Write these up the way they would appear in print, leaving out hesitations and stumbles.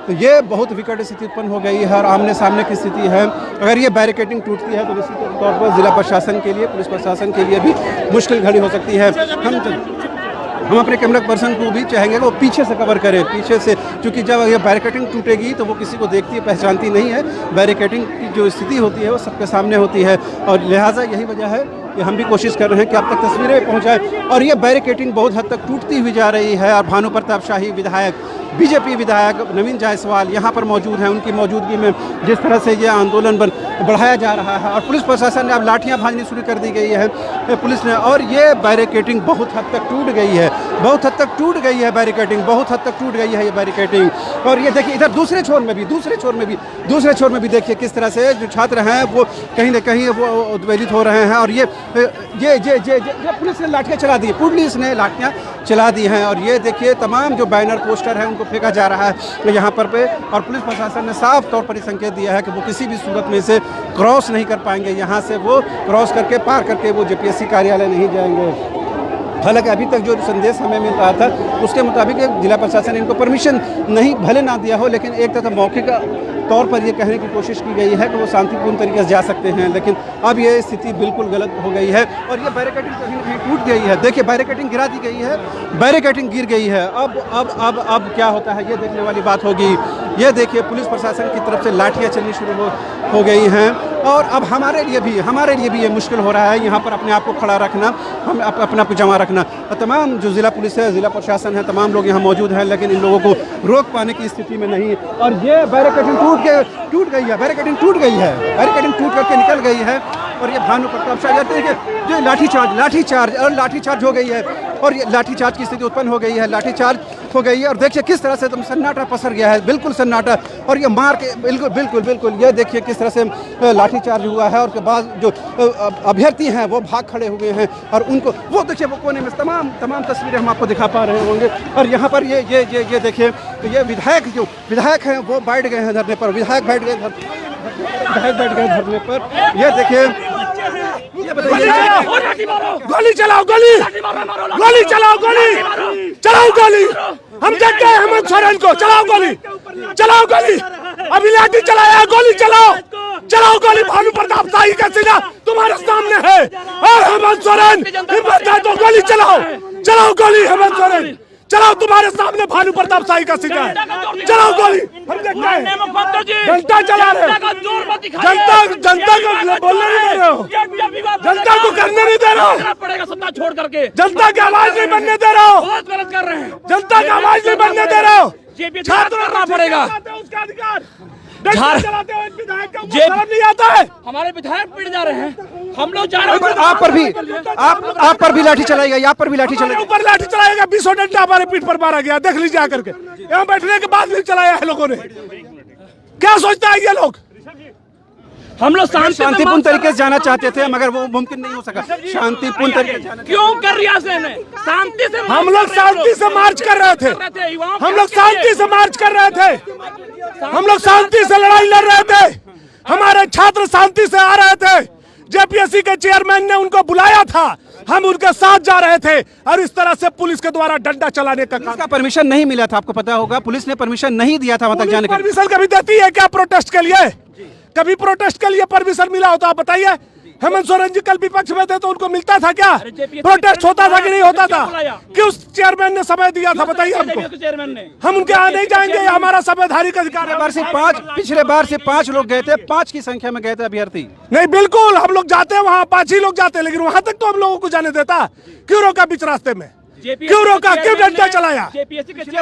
तो ये बहुत विकट स्थिति उत्पन्न हो गई है और आमने सामने की स्थिति है। अगर ये बैरिकेडिंग टूटती है तो निश्चित तौर पर जिला प्रशासन के लिए, पुलिस प्रशासन के लिए भी मुश्किल घड़ी हो सकती है। हम अपने कैमरा पर्सन को भी चाहेंगे कि वो पीछे से कवर करे, पीछे से, क्योंकि जब ये बैरिकेडिंग टूटेगी तो वो किसी को देखती है, पहचानती नहीं है। बैरिकेडिंग की जो स्थिति होती है वो सबके सामने होती है और लिहाजा यही वजह है कि हम भी कोशिश कर रहे हैं कि आप तक तस्वीरें पहुंचाएं। और ये बैरिकेडिंग बहुत हद तक टूटती हुई जा रही है और भानु प्रताप शाही विधायक, बीजेपी विधायक नवीन जायसवाल यहाँ पर मौजूद हैं। उनकी मौजूदगी में जिस तरह से ये आंदोलन बढ़ाया जा रहा है और पुलिस प्रशासन ने अब लाठियाँ भाजनी शुरू कर दी गई है पुलिस ने, और ये बैरिकेडिंग बहुत हद तक टूट गई है, बहुत हद तक टूट गई है बैरिकेडिंग, बहुत हद तक टूट गई है ये बैरिकेडिंग। और ये देखिए इधर दूसरे छोर में भी देखिए किस तरह से जो छात्र हैं वो कहीं ना कहीं वो उद्वेलित हो रहे हैं। और ये पुलिस ने लाठियाँ चला दी, पुलिस ने लाठियाँ चला दी हैं। और ये देखिए तमाम जो बैनर पोस्टर हैं उनको फेंका जा रहा है यहाँ पर और पुलिस प्रशासन ने साफ तौर पर संकेत दिया है कि वो किसी भी सूरत में से क्रॉस नहीं कर पाएंगे, यहाँ से वो क्रॉस करके पार करके वो जेपीएससी कार्यालय नहीं जाएंगे। हालांकि अभी तक जो संदेश हमें मिल रहा था उसके मुताबिक जिला प्रशासन ने इनको परमिशन नहीं भले ना दिया हो, लेकिन एक तरह मौखिक तौर पर ये कहने की कोशिश की गई है कि वो शांतिपूर्ण तरीके से जा सकते हैं। लेकिन अब ये स्थिति बिल्कुल गलत हो गई है और ये बैरिकेडिंग कहीं ना कहीं टूट गई है। देखिए बैरिकेडिंग गिरा दी गई है, बैरिकेडिंग गिर गई है। अब क्या होता है ये देखने वाली बात होगी। ये देखिए पुलिस प्रशासन की तरफ से लाठियाँ चलनी शुरू हो गई हैं और अब हमारे लिए भी ये मुश्किल हो रहा है यहाँ पर अपने आप को खड़ा रखना, हम अपना को जमा रखना। तमाम जो जिला पुलिस है, जिला प्रशासन है, तमाम लोग यहाँ मौजूद हैं, लेकिन इन लोगों को रोक पाने की स्थिति में नहीं। और ये बैरिकेडिंग टूट गई है, बैरिकेडिंग टूट करके निकल गई है। और ये भानु प्रताप शाही देखिए जो लाठीचार्ज हो गई है और ये लाठीचार्ज की स्थिति उत्पन्न हो गई है, लाठीचार्ज हो गई है। और देखिए किस तरह से सन्नाटा पसर गया है, बिल्कुल सन्नाटा। और ये मार के बिल्कुल ये देखिए किस तरह से लाठीचार्ज हुआ है। और उसके बाद जो अभ्यर्थी हैं वो भाग खड़े हुए हैं और उनको वो देखिए वो कोने में तमाम तस्वीरें हम आपको दिखा पा रहे होंगे। और यहाँ पर ये देखिए ये विधायक हैं वो बैठ गए हैं धरने पर, विधायक बैठ गए धरने पर। ये देखिए गोली चलाओ, गोली चलाओ गोली। हम देख गए हेमंत सोरेन को, चलाओ गोली। अभी लाठी चलाया, गोली चलाओ गोली। भानु प्रताप शाही का सीना तुम्हारे सामने है और हेमंत सोरेन हिम्मत है तो गोली चलाओ गोली। हेमंत सोरेन चलाओ, तुम्हारे सामने भानु प्रताप शाही का सीना है, चलाओ गोली। हम देखते हैं जनता चला रहे, जनता को बोलने नहीं दे रहे हो, जनता को करने नहीं दे रहे हो, पड़ेगा सत्ता छोड़ करके, जनता की आवाज नहीं बनने दे रहे हो, बहुत गलत कर रहे हैं, जनता की आवाज नहीं बनने दे रहे हो। छात्र करना पड़ेगा, उसका अधिकार चलाते हो, विधायक का शर्म नहीं आता है। हमारे विधायक पीट जा रहे हैं, हम लोग जा रहे हैं। आप पर भी लाठी चलाई गई, आप पर भी लाठी चलाई, ऊपर लाठी चलाएगा। 20 डंडा हमारे पीठ पर मारा गया, देख लीजिए आकर के। यहाँ बैठने के बाद भी चलाया है लोगों ने। क्या सोचता है ये लोग? हम लोग शांतिपूर्ण तरीके से जाना चाहते थे मगर वो मुमकिन नहीं हो सका। शांतिपूर्ण तरीके से क्यों कर रिया से शांति से, हम लोग शांति से मार्च कर रहे थे, हम लोग शांति से मार्च कर रहे थे, हम लोग शांति से लड़ाई लड़ रहे थे, हमारे छात्र शांति से आ रहे थे। जेपीएससी के चेयरमैन ने उनको बुलाया था, हम उनके साथ जा रहे थे और इस तरह से पुलिस के द्वारा डंडा चलाने का परमिशन नहीं मिला था। आपको पता होगा पुलिस ने परमिशन नहीं दिया था वहां तक जाने का। परमिशन कभी देती है क्या प्रोटेस्ट के लिए? कभी प्रोटेस्ट के लिए परमिशन मिला हो तो आप बताइए। हेमंत सोरेन जी कल विपक्ष में थे तो उनको मिलता था क्या? प्रोटेस्ट होता था कि नहीं होता था? क्यों चेयरमैन ने समय दिया था बताइए हमको। हम उनके यहाँ नहीं जाएंगे, हमारा संवैधानिक अधिकार है। पिछले बार से 5 लोग गए थे, 5 की संख्या में गए थे अभ्यर्थी। नहीं बिल्कुल हम लोग जाते हैं वहाँ, 5 ही लोग जाते हैं, लेकिन वहाँ तक तो हम लोगों को जाने देता। क्यों रोका बीच रास्ते में? क्यों रोका? क्यों डंडा चलाया?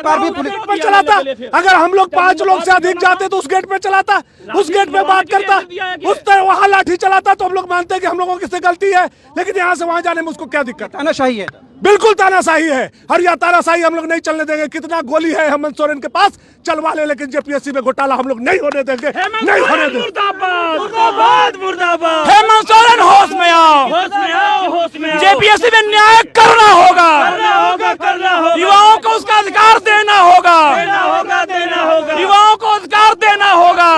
बार भी पुलिस पर चलाता। अगर हम लोग 5 लोग से अधिक जाते तो उस गेट पे चलाता, उस गेट पे बात करता, उस तरह वहाँ लाठी चलाता तो हम लोग मानते हैं कि हम लोगों की गलती है। लेकिन यहाँ से वहाँ जाने में उसको क्या दिक्कत? तानाशाही है, बिल्कुल तानाशाही है। और यह तानाशाही हम लोग नहीं चलने देंगे। कितना गोली है हेमंत सोरेन के पास चलवा ले, लेकिन जेपीएससी में घोटाला हम लोग नहीं होने देंगे, नहीं होने देंगे। हेमंत सोरेन होश में आओ, जेपीएससी में न्याय करना होगा, युवाओं को उसका अधिकार देना होगा, युवाओं को अधिकार देना होगा।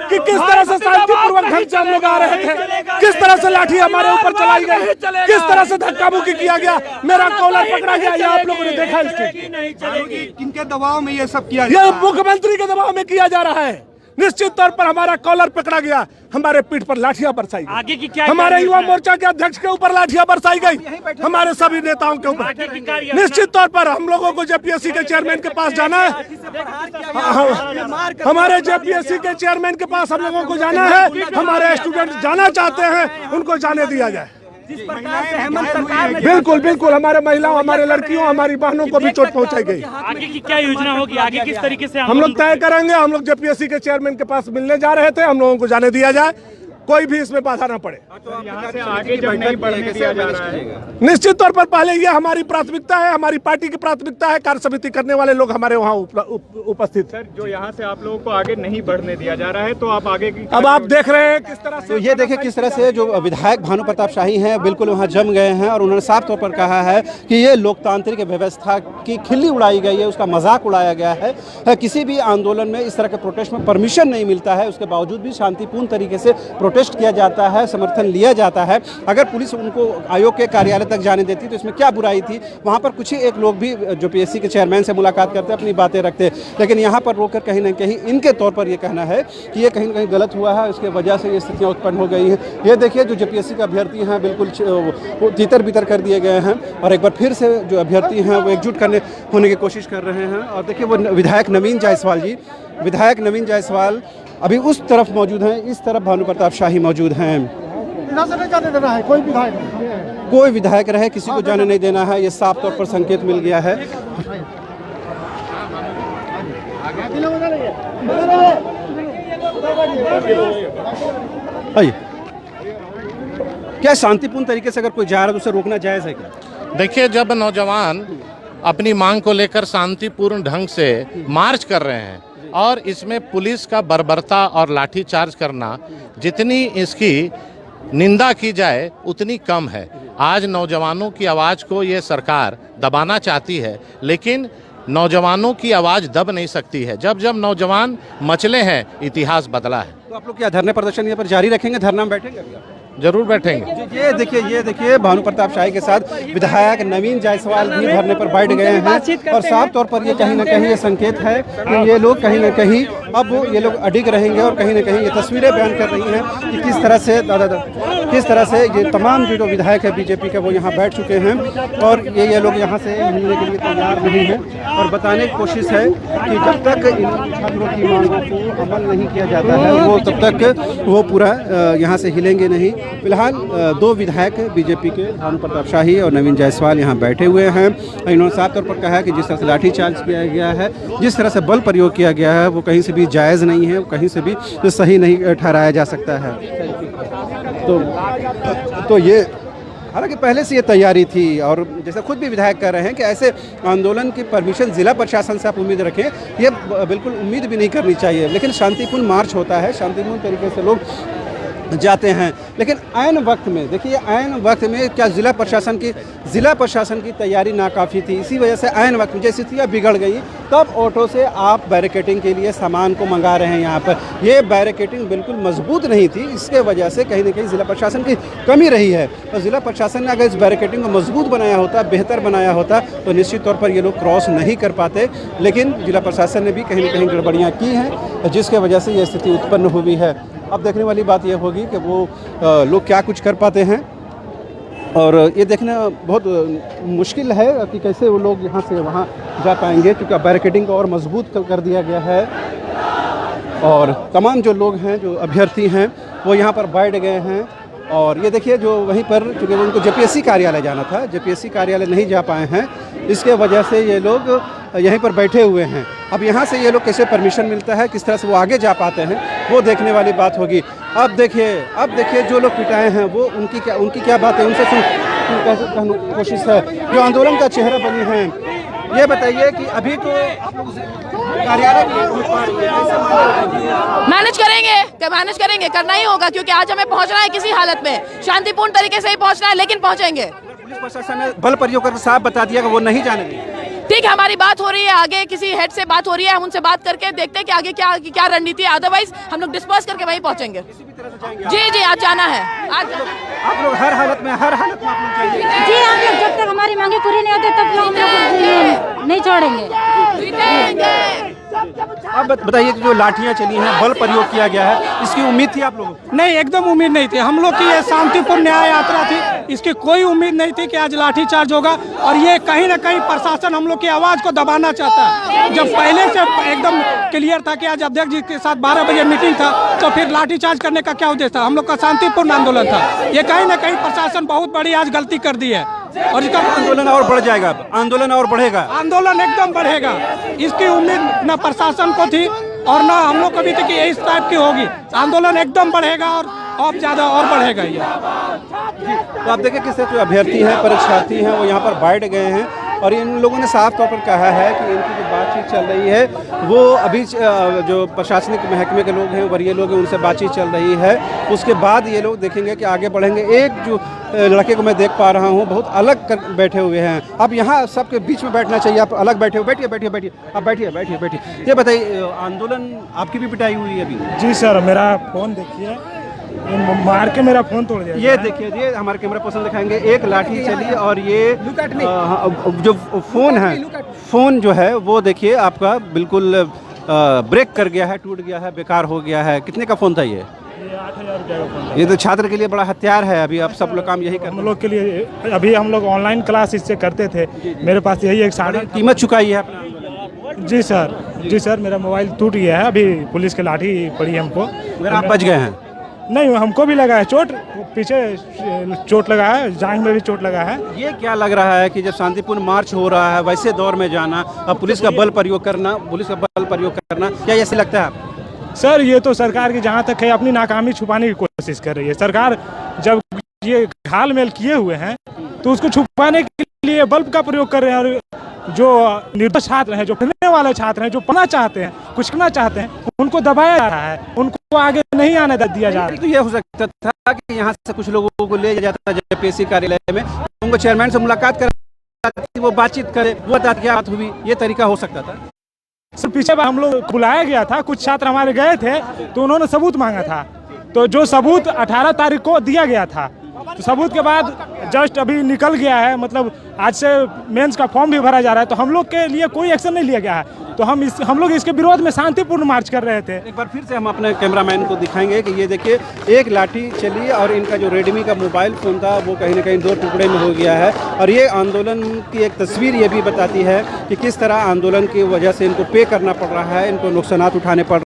कि किस तरह से शांतिपूर्वक ढंग से हम लोग आ रहे थे, किस तरह से लाठी हमारे ऊपर चलाई गई, किस तरह से धक्का मुक्की किया गया, मेरा कॉलर पकड़ा गया, ये आप लोगों ने देखा। किनके दबाव में ये सब किया ये मुख्यमंत्री के दबाव में किया जा रहा है। निश्चित तौर पर हमारा कॉलर पकड़ा गया, हमारे पीठ पर लाठियां बरसाई गई, आगे की क्या हमारे युवा मोर्चा के अध्यक्ष के ऊपर लाठियां बरसाई गई, हमारे सभी नेताओं के ऊपर। निश्चित तौर पर हम लोगों को जेपीएससी के चेयरमैन के पास जाना है, हमारे जेपीएससी के चेयरमैन के पास हम लोगों को जाना है। हमारे स्टूडेंट जाना चाहते हैं, उनको जाने दिया जाए। बिल्कुल बिल्कुल, हमारे महिलाओं, हमारे लड़कियों, हमारी बहनों को भी चोट पहुंचाई गई। आगे की क्या योजना होगी, आगे किस तरीके से हम लोग तय करेंगे। हम लोग जेपीएससी के चेयरमैन के पास मिलने जा रहे थे, हम लोगों को जाने दिया जाए, कोई भी इसमें बाधा ना पड़े। यहाँ से आगे जब नहीं बढ़ने दिया जा रहा है, निश्चित तौर पर पहले ये हमारी प्राथमिकता है, हमारी पार्टी की प्राथमिकता है। कार्य समिति करने वाले लोग हमारे वहाँ उपस्थित हैं। जो यहाँ से आप लोगों को आगे नहीं बढ़ने दिया जा रहा है, तो आप आगे की अब आप देख रहे हैं किस तरह से। तो ये देखिए किस तरह से जो विधायक भानु प्रताप शाही हैं बिल्कुल वहाँ जम गए हैं और उन्होंने साफ तौर पर कहा है कि ये लोकतांत्रिक व्यवस्था की खिल्ली उड़ाई गई है, उसका मजाक उड़ाया गया है। किसी भी आंदोलन में इस तरह के प्रोटेस्ट में परमिशन नहीं मिलता है, उसके बावजूद भी शांतिपूर्ण तरीके से प्रोटेस्ट किया जाता है, समर्थन लिया जाता है। अगर पुलिस उनको आयोग के कार्यालय तक जाने देती तो इसमें क्या बुराई थी। वहाँ पर कुछ ही एक लोग भी जो पीएससी के चेयरमैन से मुलाकात करते, अपनी बातें रखते, लेकिन यहाँ पर रोककर कहीं ना कहीं इनके तौर पर ये कहना है कि ये कहीं ना कहीं गलत हुआ है, उसके वजह से ये स्थितियाँ उत्पन्न हो गई हैं। ये देखिए जो जेपीएससी के अभ्यर्थी हैं बिल्कुल तितर बितर कर दिए गए हैं और एक बार फिर से जो अभ्यर्थी हैं वो एकजुट होने की कोशिश कर रहे हैं। और देखिए वो विधायक नवीन जायसवाल जी, विधायक नवीन जायसवाल अभी उस तरफ मौजूद हैं, इस तरफ भानु प्रताप शाही मौजूद हैं। कोई विधायक रहे, किसी को जाने नहीं देना है, ये साफ तौर पर संकेत मिल गया है। आइए, क्या शांतिपूर्ण तरीके से अगर कोई जा रहा है तो उसे रोकना जायज है क्या? देखिए, जब नौजवान अपनी मांग को लेकर शांतिपूर्ण ढंग से मार्च कर रहे हैं और इसमें पुलिस का बर्बरता और लाठीचार्ज करना, जितनी इसकी निंदा की जाए उतनी कम है। आज नौजवानों की आवाज़ को ये सरकार दबाना चाहती है, लेकिन नौजवानों की आवाज़ दब नहीं सकती है। जब जब नौजवान मचले हैं, इतिहास बदला है। तो आप लोग क्या धरने प्रदर्शन यहाँ पर जारी रखेंगे, धरना में बैठेंगे अभी आप? जरूर बैठेंगे। ये देखिए भानु प्रताप शाही के साथ विधायक नवीन जायसवाल भी धरने पर बैठ गए हैं और साफ तौर पर ये कहीं ना कहीं ये संकेत है कि ये लोग कहीं ना कहीं अब ये लोग अडिग रहेंगे और कहीं ना कहीं ये तस्वीरें बयान कर रही हैं कि किस तरह से ये तमाम जो विधायक है बीजेपी के वो यहाँ बैठ चुके हैं और ये लोग यहाँ से मिलने के लिए तैयार नहीं हैं और बताने की कोशिश है कि जब तक इन छात्रों की मांगों को अमल नहीं किया जाता है वो तब तक वो पूरा यहाँ से हिलेंगे नहीं। फिलहाल दो विधायक बीजेपी के भानु प्रताप शाही और नवीन जायसवाल यहाँ बैठे हुए हैं। इन्होंने साफ तौर पर कहा है कि जिस तरह से लाठीचार्ज किया गया है, जिस तरह से बल प्रयोग किया गया है, वो कहीं से भी जायज़ नहीं है, कहीं से भी सही नहीं ठहराया जा सकता है। तो ये हालांकि पहले से ये तैयारी थी और जैसे खुद भी विधायक कह रहे हैं कि ऐसे आंदोलन की परमिशन ज़िला प्रशासन से आप उम्मीद रखें, ये बिल्कुल उम्मीद भी नहीं करनी चाहिए। लेकिन शांतिपूर्ण मार्च होता है, शांतिपूर्ण तरीके से लोग जाते हैं, लेकिन ऐन वक्त में देखिए, ऐन वक्त में क्या ज़िला प्रशासन की तैयारी नाकाफ़ी थी। इसी वजह से ऐन वक्त में जैसी स्थितियाँ बिगड़ गई तब ऑटो से आप बैरिकेडिंग के लिए सामान को मंगा रहे हैं। यहाँ पर ये बैरिकेडिंग बिल्कुल मजबूत नहीं थी, इसके वजह से कहीं ना कहीं ज़िला प्रशासन की कमी रही है। और ज़िला प्रशासन ने अगर इस बैरिकेडिंग को मजबूत बनाया होता, बेहतर बनाया होता तो निश्चित तौर पर ये लोग क्रॉस नहीं कर पाते। लेकिन ज़िला प्रशासन ने भी कहीं ना कहीं गड़बड़ियाँ की हैं जिसके वजह से ये स्थिति उत्पन्न हुई है। अब देखने वाली बात यह होगी कि वो लोग क्या कुछ कर पाते हैं और ये देखना बहुत मुश्किल है कि कैसे वो लोग यहाँ से वहाँ जा पाएंगे, क्योंकि बैरिकेडिंग को और मजबूत कर दिया गया है और तमाम जो लोग हैं, जो अभ्यर्थी हैं, वो यहाँ पर बैठ गए हैं। और ये देखिए जो वहीं पर, चूँकि उनको जेपीएससी कार्यालय जाना था, जेपीएससी कार्यालय नहीं जा पाए हैं, इसके वजह से ये लोग यहीं पर बैठे हुए हैं। अब यहाँ से ये लोग कैसे परमिशन मिलता है, किस तरह से वो आगे जा पाते हैं, वो देखने वाली बात होगी। अब देखिए जो लोग पिटाए हैं वो उनकी क्या बात है, उनसे कहने कोशिश है जो आंदोलन का चेहरा बनी है। ये बताइए कि अभी तो आप लोग कार्यालय मैनेज करेंगे, करना ही होगा क्योंकि आज हमें पहुंचना है किसी हालत में, शांतिपूर्ण तरीके से ही पहुंचना है, लेकिन पहुंचेंगे। पुलिस प्रशासन ने बल प्रयोग करके साफ बता दिया कि वो नहीं जाने देंगे। ठीक है, हमारी बात हो रही है, आगे किसी हेड से बात हो रही है, हम उनसे बात करके देखते हैं कि आगे क्या क्या रणनीति है। अदरवाइज हम लोग डिस्पर्स करके वहीं पहुंचेंगे। जी जी, आज जाना है, आज आप लोग हर हालत में आप लोग चाहिए। जी, हम लोग जब तक हमारी मांगे पूरी नहीं होती तब हम लोग नहीं छोड़ेंगे। अब बताइए कि जो लाठियां चली हैं, बल प्रयोग किया गया है, इसकी उम्मीद थी आप लोगों को? नहीं, एकदम उम्मीद नहीं थी। हम लोग की ये शांतिपूर्ण न्याय यात्रा थी, इसकी कोई उम्मीद नहीं थी कि आज लाठीचार्ज होगा। और ये कहीं ना कहीं प्रशासन हम लोग की आवाज़ को दबाना चाहता है। जब पहले से एकदम क्लियर था कि आज अध्यक्ष जी के साथ 12 बजे मीटिंग था, तो फिर लाठीचार्ज करने का क्या उद्देश्य था? हम लोग का शांतिपूर्ण आंदोलन था। ये कहीं ना कहीं प्रशासन बहुत बड़ी आज गलती कर दी है और इसका आंदोलन और बढ़ जाएगा, आंदोलन और बढ़ेगा, आंदोलन एकदम बढ़ेगा। इसकी उम्मीद न प्रशासन को थी और ना हम लोग कभी तक कि इस टाइप की होगी। आंदोलन एकदम बढ़ेगा और अब ज़्यादा और बढ़ेगा ये। तो आप देखिए किस तरह जो अभ्यर्थी हैं, परीक्षार्थी हैं, वो यहाँ पर बैठ गए हैं और इन लोगों ने साफ तौर पर कहा है कि इनकी जो बातचीत चल रही है वो अभी जो प्रशासनिक महकमे के लोग हैं, वरीय लोग हैं, उनसे बातचीत चल रही है। उसके बाद ये लोग देखेंगे कि आगे बढ़ेंगे। एक जो लड़के को मैं देख पा रहा हूँ बहुत अलग कर बैठे हुए हैं। अब यहाँ सबके बीच में बैठना चाहिए, आप अलग बैठे हो। बैठिए बैठिए बैठिए, आप बैठिए बैठिए बैठिए। ये बताइए, आंदोलन आपकी भी पिटाई हुई है अभी? जी सर, मेरा फ़ोन देखिए, मार के मेरा फ़ोन तोड़ दिया। ये देखिए, ये हमारे कैमरा पर्सन दिखाएंगे, एक लाठी चली और ये जो फ़ोन है, फ़ोन जो है वो देखिए आपका बिल्कुल ब्रेक कर गया है, टूट गया है, बेकार हो गया है। कितने का फ़ोन था ये? 8,000 रुपये का फ़ोन। ये तो छात्र के लिए बड़ा हथियार है। अभी आप सब लोग काम यही हम लोग के लिए, अभी हम लोग ऑनलाइन क्लास इससे करते थे। मेरे पास यही एक साढ़े कीमत चुकाई है अपना आंदोलन। जी सर, जी सर, मेरा मोबाइल टूट गया है। अभी पुलिस की लाठी पड़ी हमको। अगर आप बच गए हैं? नहीं, हमको भी लगा है चोट, पीछे चोट लगा है, जांघ में भी चोट लगा है। ये क्या लग रहा है कि जब शांतिपूर्ण मार्च हो रहा है, वैसे दौर में जाना और पुलिस का बल प्रयोग करना, क्या ऐसे लगता है आप? सर, ये तो सरकार की जहाँ तक है अपनी नाकामी छुपाने की कोशिश कर रही है। सरकार जब ये घाल मेल किए हुए हैं तो उसको छुपाने के लिए बल्ब का प्रयोग कर रहे हैं। और जो निर्दोष छात्र हैं, जो पढ़ने वाले छात्र हैं, जो पढ़ना चाहते हैं, कुछ करना चाहते हैं, उनको दबाया जा रहा है, उनको आगे नहीं आने दिया जा रहा है। तो ये हो सकता था कि यहाँ से कुछ लोगों को ले जाता जेपीएससी कार्यालय में, उनको चेयरमैन से मुलाकात कराती, वो बातचीत करे, वो बताते क्या बात हुई, ये तरीका हो सकता था। सर, पीछे हम लोग बुलाया गया था, कुछ छात्र हमारे गए थे तो उन्होंने सबूत मांगा था। तो जो सबूत 18 तारीख को दिया गया था, तो सबूत के बाद जस्ट अभी निकल गया है। मतलब आज से मेंस का फॉर्म भी भरा जा रहा है, तो हम लोग के लिए कोई एक्शन नहीं लिया गया है। तो हम लोग इसके विरोध में शांतिपूर्ण मार्च कर रहे थे। एक बार फिर से हम अपने कैमरामैन को दिखाएंगे कि ये देखिए, एक लाठी चली और इनका जो रेडमी का मोबाइल फ़ोन था वो कहीं ना कहीं 2 टुकड़े में हो गया है। और ये आंदोलन की एक तस्वीर ये भी बताती है कि किस तरह आंदोलन की वजह से इनको पे करना पड़ रहा है, इनको नुकसानात उठाने पड़